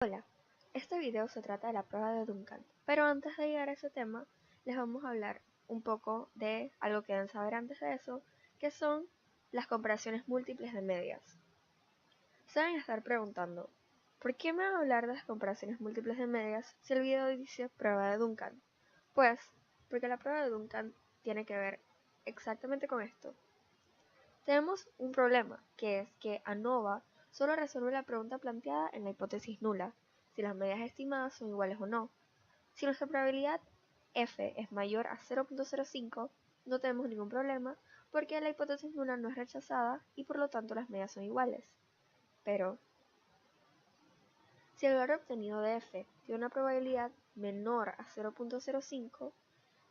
Hola, este video se trata de la prueba de Duncan, pero antes de llegar a ese tema, les vamos a hablar un poco de algo que deben saber antes de eso, que son las comparaciones múltiples de medias. Se deben estar preguntando, ¿por qué me van a hablar de las comparaciones múltiples de medias si el video dice prueba de Duncan? Pues, porque la prueba de Duncan tiene que ver exactamente con esto. Tenemos un problema, que es que ANOVA solo resuelve la pregunta planteada en la hipótesis nula, si las medias estimadas son iguales o no. Si nuestra probabilidad f es mayor a 0.05, no tenemos ningún problema porque la hipótesis nula no es rechazada y por lo tanto las medias son iguales. Pero, si el valor obtenido de f tiene una probabilidad menor a 0.05,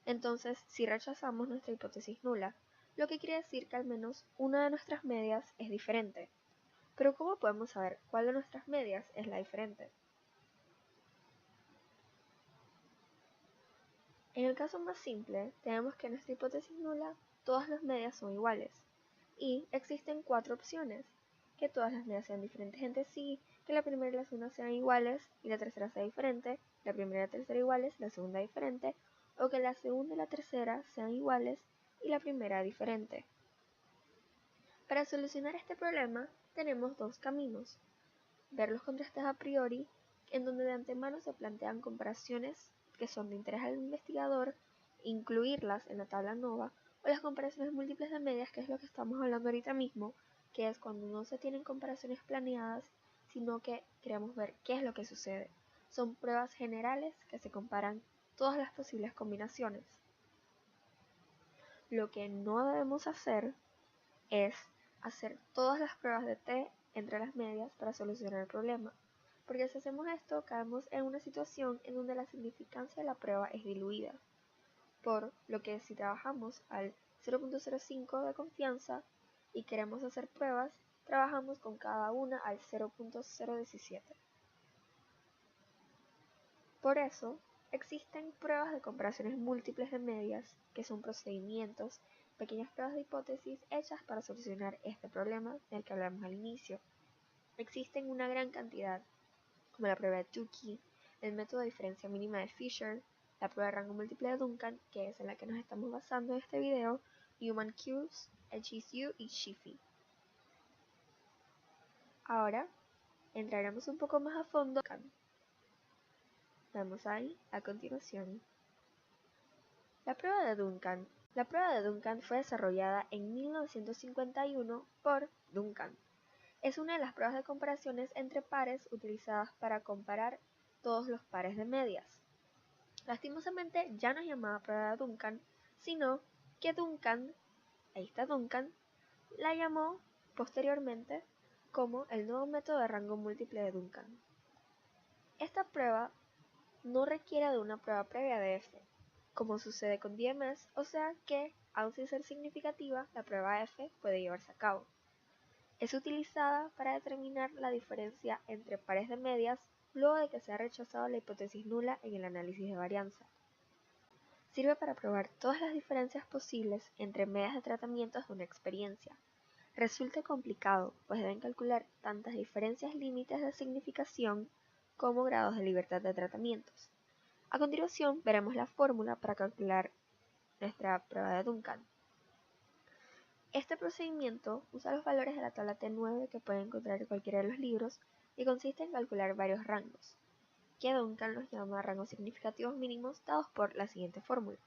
entonces sí rechazamos nuestra hipótesis nula, lo que quiere decir que al menos una de nuestras medias es diferente. Pero ¿cómo podemos saber cuál de nuestras medias es la diferente? En el caso más simple, tenemos que en nuestra hipótesis nula todas las medias son iguales, y existen cuatro opciones: que todas las medias sean diferentes entre sí, que la primera y la segunda sean iguales y la tercera sea diferente, la primera y la tercera iguales, la segunda diferente, o que la segunda y la tercera sean iguales y la primera diferente. Para solucionar este problema tenemos dos caminos: ver los contrastes a priori, en donde de antemano se plantean comparaciones que son de interés al investigador, incluirlas en la tabla ANOVA, o las comparaciones múltiples de medias, que es lo que estamos hablando ahorita mismo, que es cuando no se tienen comparaciones planeadas, sino que queremos ver qué es lo que sucede. Son pruebas generales que se comparan todas las posibles combinaciones. Lo que no debemos hacer es hacer todas las pruebas de T entre las medias para solucionar el problema, porque si hacemos esto caemos en una situación en donde la significancia de la prueba es diluida, por lo que si trabajamos al 0.05 de confianza y queremos hacer pruebas, trabajamos con cada una al 0.017. Por eso, existen pruebas de comparaciones múltiples de medias, que son procedimientos, pequeñas pruebas de hipótesis hechas para solucionar este problema del que hablamos al inicio. Existen una gran cantidad, como la prueba de Tukey, el método de diferencia mínima de Fisher, la prueba de rango múltiple de Duncan, que es en la que nos estamos basando en este video, Newman-Hughes, HSU y Schiffy. Ahora, entraremos un poco más a fondo. Vamos ahí a continuación. La prueba de Duncan fue desarrollada en 1951 por Duncan. Es una de las pruebas de comparaciones entre pares utilizadas para comparar todos los pares de medias. Lastimosamente ya no es llamada prueba de Duncan, sino que Duncan la llamó posteriormente como el nuevo método de rango múltiple de Duncan. Esta prueba no requiere de una prueba previa de F, como sucede con DMS, o sea que, aun sin ser significativa, la prueba F puede llevarse a cabo. Es utilizada para determinar la diferencia entre pares de medias luego de que se ha rechazado la hipótesis nula en el análisis de varianza. Sirve para probar todas las diferencias posibles entre medias de tratamientos de una experiencia. Resulta complicado, pues deben calcular tantas diferencias límites de significación como grados de libertad de tratamientos. A continuación veremos la fórmula para calcular nuestra prueba de Duncan. Este procedimiento usa los valores de la tabla T9 que pueden encontrar en cualquiera de los libros y consiste en calcular varios rangos, que Duncan los llama rangos significativos mínimos dados por la siguiente fórmula.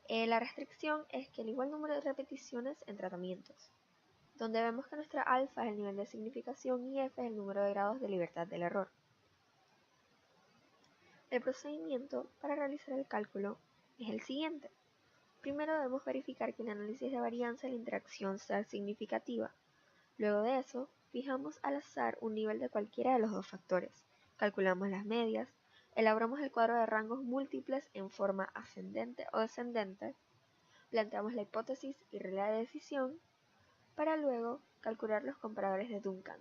La restricción es que el igual número de repeticiones en tratamientos, donde vemos que nuestra alfa es el nivel de significación y f es el número de grados de libertad del error. El procedimiento para realizar el cálculo es el siguiente. Primero debemos verificar que en el análisis de varianza la interacción sea significativa. Luego de eso, fijamos al azar un nivel de cualquiera de los dos factores, calculamos las medias, elaboramos el cuadro de rangos múltiples en forma ascendente o descendente, planteamos la hipótesis y regla de decisión, para luego calcular los comparadores de Duncan,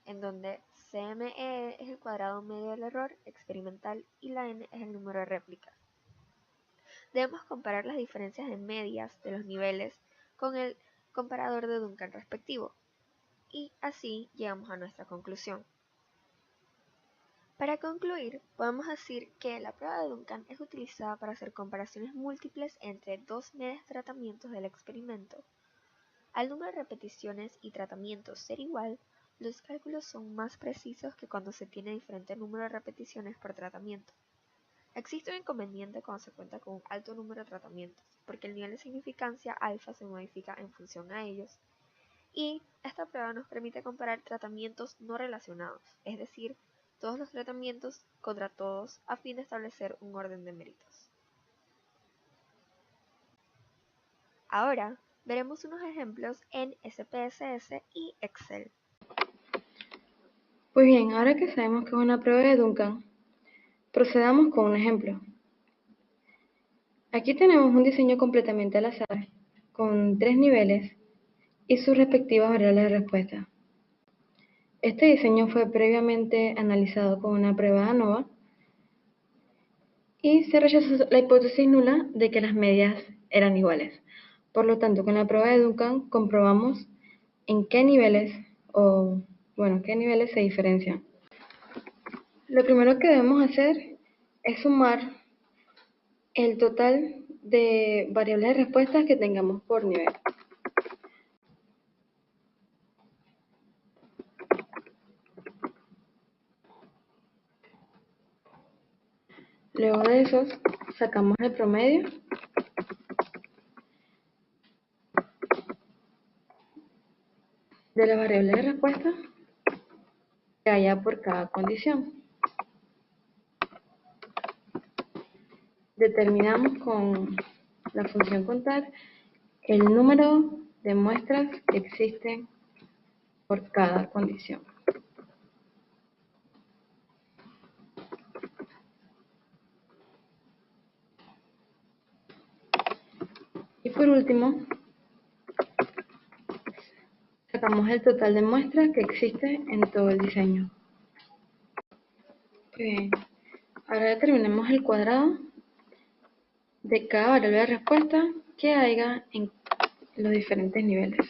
en donde CME es el cuadrado medio del error experimental y la n es el número de réplicas. Debemos comparar las diferencias de medias de los niveles con el comparador de Duncan respectivo, y así llegamos a nuestra conclusión. Para concluir, podemos decir que la prueba de Duncan es utilizada para hacer comparaciones múltiples entre dos medias de tratamientos del experimento. Al número de repeticiones y tratamientos ser igual, los cálculos son más precisos que cuando se tiene diferente número de repeticiones por tratamiento. Existe un inconveniente cuando se cuenta con un alto número de tratamientos, porque el nivel de significancia alfa se modifica en función a ellos, y esta prueba nos permite comparar tratamientos no relacionados, es decir, todos los tratamientos contra todos a fin de establecer un orden de méritos. Ahora veremos unos ejemplos en SPSS y Excel. Pues bien, ahora que sabemos que es una prueba de Duncan, procedamos con un ejemplo. Aquí tenemos un diseño completamente al azar, con 3 niveles y sus respectivas variables de respuesta. Este diseño fue previamente analizado con una prueba ANOVA y se rechazó la hipótesis nula de que las medias eran iguales. Por lo tanto, con la prueba de Duncan comprobamos en qué niveles se diferencian. Lo primero que debemos hacer es sumar el total de variables de respuestas que tengamos por nivel. Luego de eso, sacamos el promedio de las variables de respuesta que haya por cada condición. Determinamos con la función contar el número de muestras que existen por cada condición. Y por último, sacamos el total de muestras que existe en todo el diseño. Bien, ahora determinemos el cuadrado de cada variable de respuesta que haya en los diferentes niveles.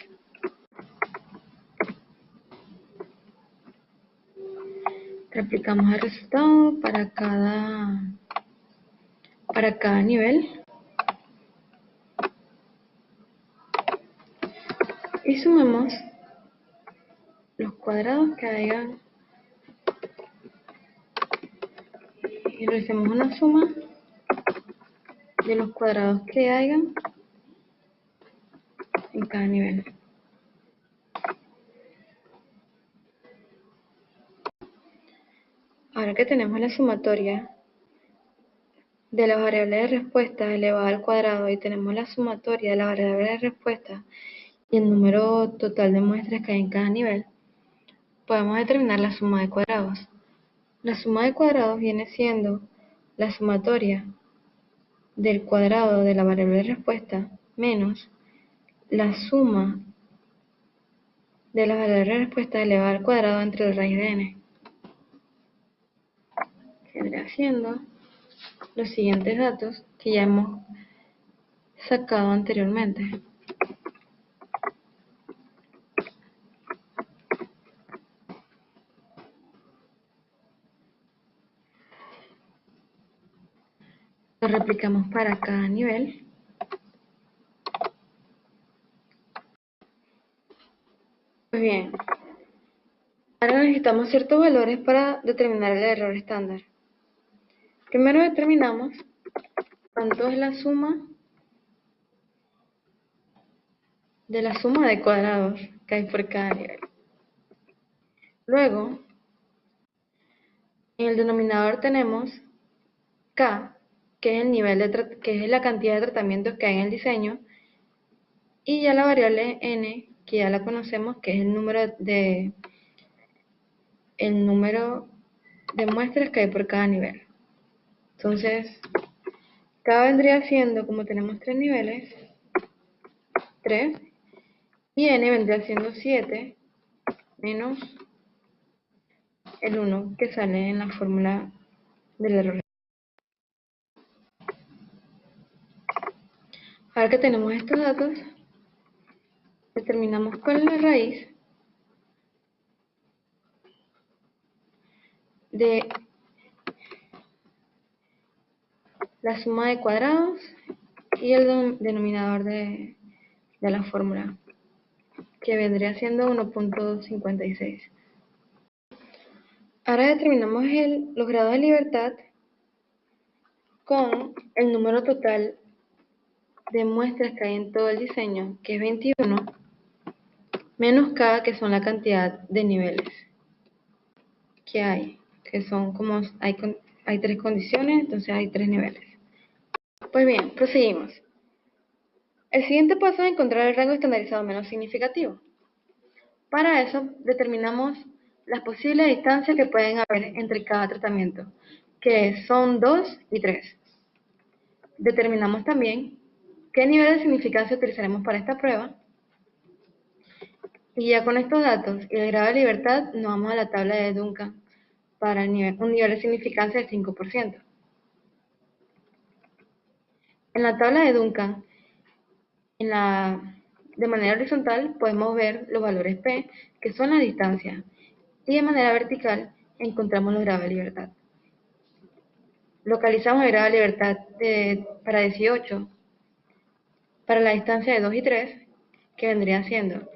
Replicamos el resultado para cada nivel y sumemos los cuadrados que hayan y realicemos una suma de los cuadrados que hayan en cada nivel. Ahora que tenemos la sumatoria de las variables de respuesta elevada al cuadrado y tenemos la sumatoria de las variables de respuesta y el número total de muestras que hay en cada nivel, podemos determinar la suma de cuadrados. La suma de cuadrados viene siendo la sumatoria del cuadrado de la variable de respuesta menos la suma de las variables de respuesta elevada al cuadrado entre la raíz de n. Vendrá siendo los siguientes datos que ya hemos sacado anteriormente. Lo replicamos para cada nivel. Pues bien, ahora necesitamos ciertos valores para determinar el error estándar. Primero determinamos cuánto es la suma de la suma de cuadrados que hay por cada nivel. Luego, en el denominador tenemos K, que es el nivel que es la cantidad de tratamientos que hay en el diseño, y ya la variable n, que ya la conocemos, que es el número de muestras que hay por cada nivel. Entonces, K vendría siendo, como tenemos 3 niveles, 3, y n vendría siendo 7 menos el 1 que sale en la fórmula del error. Ahora que tenemos estos datos, determinamos cuál es la raíz de la suma de cuadrados y el denominador de la fórmula, que vendría siendo 1.56. Ahora determinamos los grados de libertad con el número total de muestras que hay en todo el diseño, que es 21, menos K, que son la cantidad de niveles que hay, que son como hay 3 condiciones, entonces hay 3 niveles. Pues bien, proseguimos. El siguiente paso es encontrar el rango estandarizado menos significativo. Para eso determinamos las posibles distancias que pueden haber entre cada tratamiento, que son 2 y 3. Determinamos también qué nivel de significancia utilizaremos para esta prueba. Y ya con estos datos y el grado de libertad nos vamos a la tabla de Duncan para un nivel de significancia del 5%. En la tabla de Duncan, de manera horizontal podemos ver los valores P, que son las distancias, y de manera vertical encontramos los grados de libertad. Localizamos el grado de libertad para 18, para la distancia de 2 y 3, que vendría siendo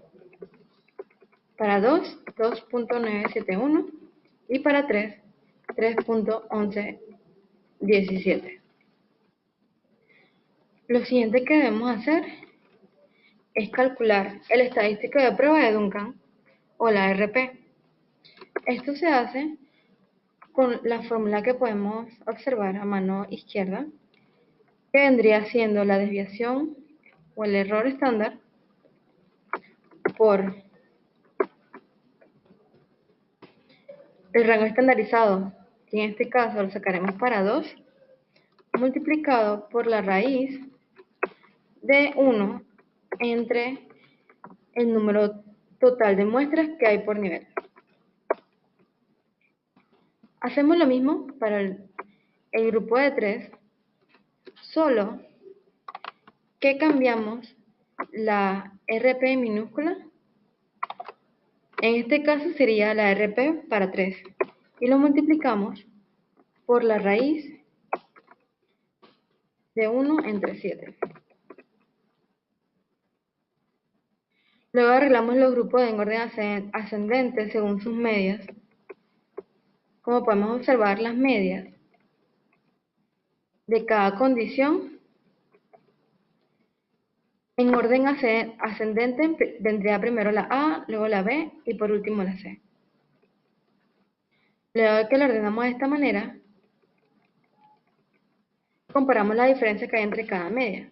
para 2, 2.971 y para 3, 3.1117. Lo siguiente que debemos hacer es calcular el estadístico de prueba de Duncan o la RP. Esto se hace con la fórmula que podemos observar a mano izquierda, que vendría siendo la desviación o el error estándar por el rango estandarizado, que en este caso lo sacaremos para 2, multiplicado por la raíz de 1 entre el número total de muestras que hay por nivel. Hacemos lo mismo para el grupo de 3, solo que cambiamos la RP minúscula. En este caso sería la RP para 3 y lo multiplicamos por la raíz de 1 entre 7. Luego arreglamos los grupos en orden ascendente según sus medias. Como podemos observar, las medias de cada condición en orden ascendente vendría primero la A, luego la B y por último la C. Luego de que la ordenamos de esta manera, comparamos la diferencia que hay entre cada media.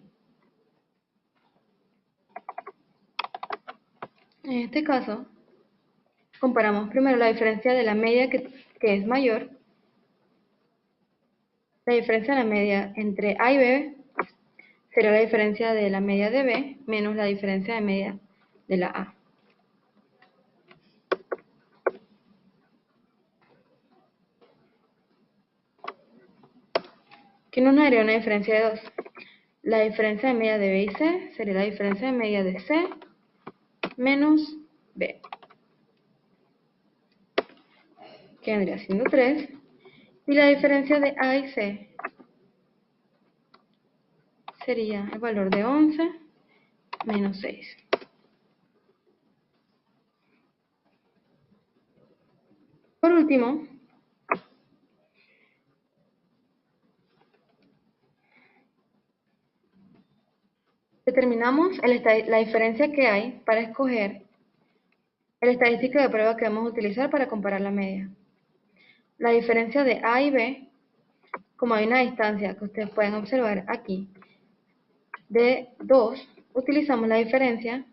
En este caso, comparamos primero la diferencia de la media que es mayor. La diferencia de la media entre A y B será la diferencia de la media de B menos la diferencia de media de la A. ¿Qué nos daría una diferencia de 2? La diferencia de media de B y C sería la diferencia de media de C menos B, que vendría siendo 3. Y la diferencia de A y C sería el valor de 11 menos 6. Por último, determinamos la diferencia que hay para escoger el estadístico de prueba que vamos a utilizar para comparar la media. La diferencia de A y B, como hay una distancia que ustedes pueden observar aquí de 2, utilizamos la diferencia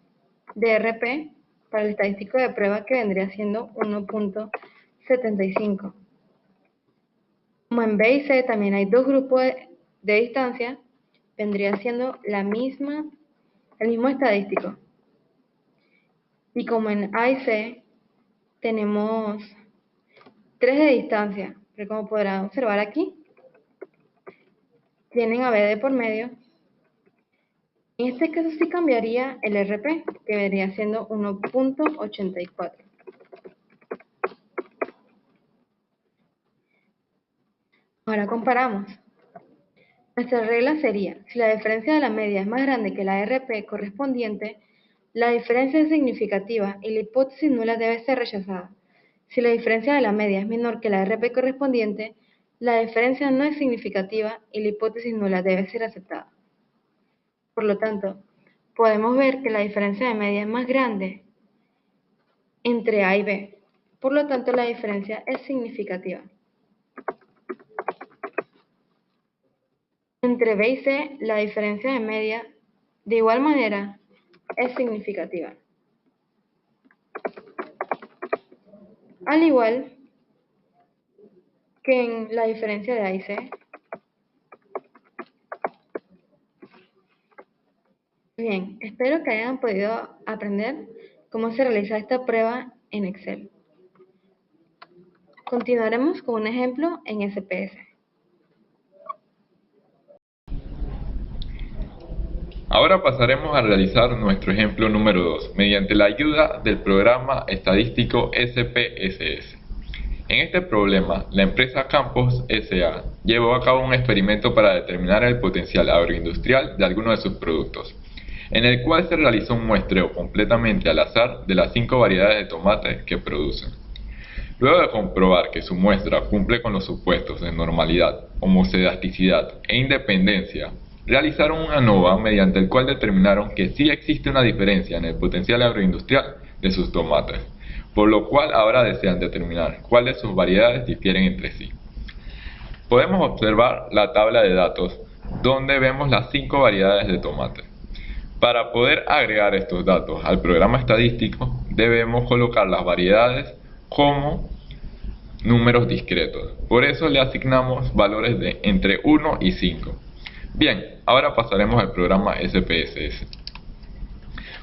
de RP para el estadístico de prueba, que vendría siendo 1.75. Como en B y C también hay 2 grupos de distancia, vendría siendo el mismo estadístico. Y como en A y C tenemos 3 de distancia, pero como podrán observar aquí, tienen a B de por medio. En este caso sí cambiaría el RP, que vendría siendo 1.84. Ahora comparamos. Nuestra regla sería, si la diferencia de la media es más grande que la RP correspondiente, la diferencia es significativa y la hipótesis nula debe ser rechazada. Si la diferencia de la media es menor que la RP correspondiente, la diferencia no es significativa y la hipótesis nula debe ser aceptada. Por lo tanto, podemos ver que la diferencia de media es más grande entre A y B. Por lo tanto, la diferencia es significativa. Entre B y C, la diferencia de media, de igual manera, es significativa. Al igual que en la diferencia de A y C. Bien, espero que hayan podido aprender cómo se realiza esta prueba en Excel. Continuaremos con un ejemplo en SPS. Ahora pasaremos a realizar nuestro ejemplo número 2 mediante la ayuda del programa estadístico SPSS. En este problema, la empresa Campos S.A. llevó a cabo un experimento para determinar el potencial agroindustrial de algunos de sus productos, en el cual se realizó un muestreo completamente al azar de las 5 variedades de tomate que producen. Luego de comprobar que su muestra cumple con los supuestos de normalidad, homocedasticidad e independencia, realizaron una ANOVA mediante el cual determinaron que sí existe una diferencia en el potencial agroindustrial de sus tomates, por lo cual ahora desean determinar cuáles de sus variedades difieren entre sí. Podemos observar la tabla de datos donde vemos las 5 variedades de tomate. Para poder agregar estos datos al programa estadístico, debemos colocar las variedades como números discretos. Por eso le asignamos valores de entre 1 y 5. Bien, ahora pasaremos al programa SPSS.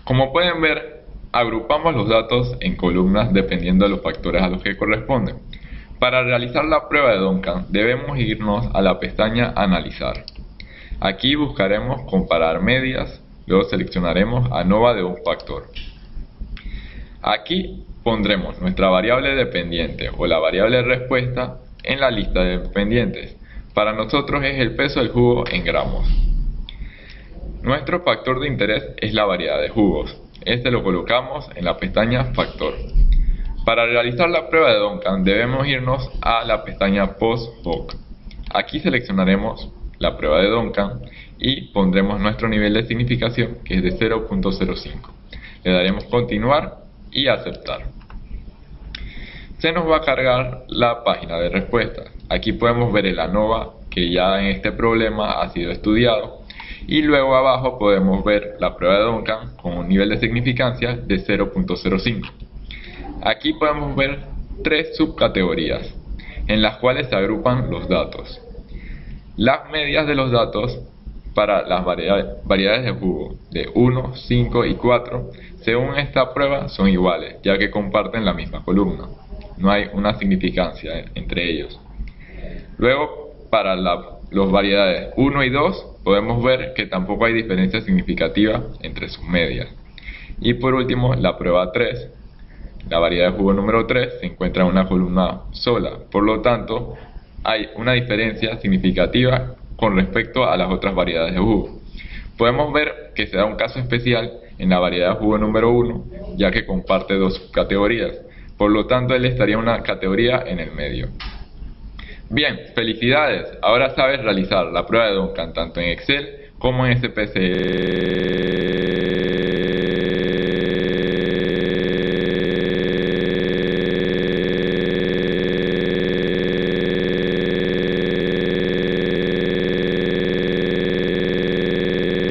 Como pueden ver, agrupamos los datos en columnas dependiendo de los factores a los que corresponden. Para realizar la prueba de Duncan, debemos irnos a la pestaña Analizar. Aquí buscaremos Comparar medias, luego seleccionaremos ANOVA de un factor. Aquí pondremos nuestra variable dependiente o la variable respuesta en la lista de dependientes. Para nosotros es el peso del jugo en gramos. Nuestro factor de interés es la variedad de jugos. Este lo colocamos en la pestaña Factor. Para realizar la prueba de Duncan debemos irnos a la pestaña Post Hoc. Aquí seleccionaremos la prueba de Duncan y pondremos nuestro nivel de significación, que es de 0.05. Le daremos Continuar y Aceptar. Se nos va a cargar la página de respuestas. Aquí podemos ver el ANOVA que ya en este problema ha sido estudiado, y luego abajo podemos ver la prueba de Duncan con un nivel de significancia de 0.05. Aquí podemos ver 3 subcategorías en las cuales se agrupan los datos. Las medias de los datos para las variedades de jugo de 1, 5 y 4, según esta prueba, son iguales, ya que comparten la misma columna. No hay una significancia entre ellos. Luego, para las variedades 1 y 2, podemos ver que tampoco hay diferencia significativa entre sus medias. Y por último, la prueba 3, la variedad de jugo número 3, se encuentra en una columna sola. Por lo tanto, hay una diferencia significativa con respecto a las otras variedades de jugo. Podemos ver que se da un caso especial en la variedad de jugo número 1, ya que comparte 2 subcategorías. Por lo tanto, él estaría en una categoría en el medio. Bien, felicidades. Ahora sabes realizar la prueba de Duncan tanto en Excel como en SPSS.